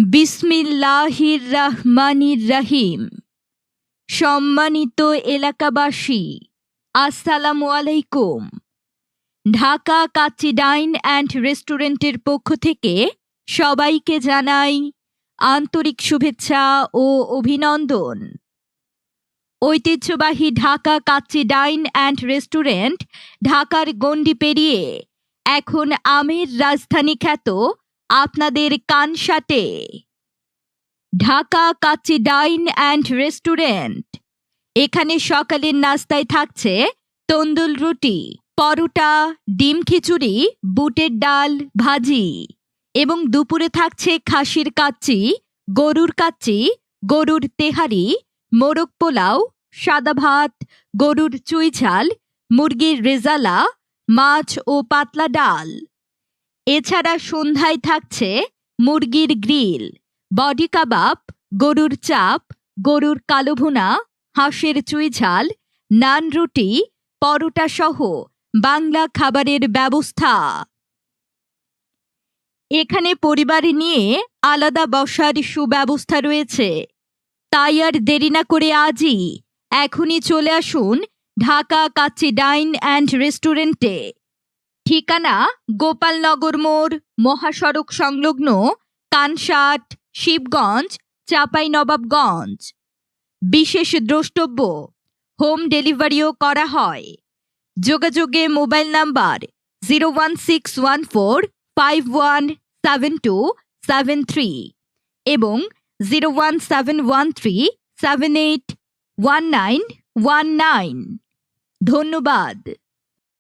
বিসমিল্লাহির রহমানির রহিম। সম্মানিত এলাকাবাসী, আসসালামু আলাইকুম। ঢাকা কাচ্চি ডাইন অ্যান্ড রেস্টুরেন্টের পক্ষ থেকে সবাইকে জানাই আন্তরিক শুভেচ্ছা ও অভিনন্দন। ঐতিহ্যবাহী ঢাকা কাচ্চি ডাইন অ্যান্ড রেস্টুরেন্ট ঢাকার গণ্ডি পেরিয়ে এখন আমের রাজধানী খ্যাত আপনাদের কানসাটে। ঢাকা কাচ্চি ডাইন অ্যান্ড রেস্টুরেন্ট, এখানে সকালের নাস্তায় থাকছে তন্দুর রুটি, পরোটা, ডিম খিচুড়ি, বুটের ডাল, ভাজি এবং দুপুরে থাকছে খাসির কাচ্চি, গরুর কাচ্চি, গরুর তেহারি, মোরগ পোলাও, সাদা ভাত, গরুর চুই ঝাল, মুরগির রেজালা, মাছ ও পাতলা ডাল। এছাড়া সন্ধ্যায় থাকছে মুরগির গ্রিল, বডি কাবাব, গরুর চাপ, গরুর কালো ভুনা, হাঁসের চুই ঝাল, নান রুটি, পরোটা সহ বাংলা খাবারের ব্যবস্থা। এখানে পরিবার নিয়ে আলাদা বসার সুব্যবস্থা রয়েছে। তাই আর দেরি না করে আজই এখনই চলে আসুন ঢাকা কাচ্চি ডাইন অ্যান্ড রেস্টুরেন্টে। ঠিকানা গোপালনগর মোড়, মহাসড়ক সংলগ্ন, কানসাট, শিবগঞ্জ, চাঁপাইনবাবগঞ্জ। বিশেষ দ্রষ্টব্য, হোম ডেলিভারিও করা হয়। যোগাযোগে মোবাইল নাম্বার 01614517273 এবং 01713781919। ধন্যবাদ।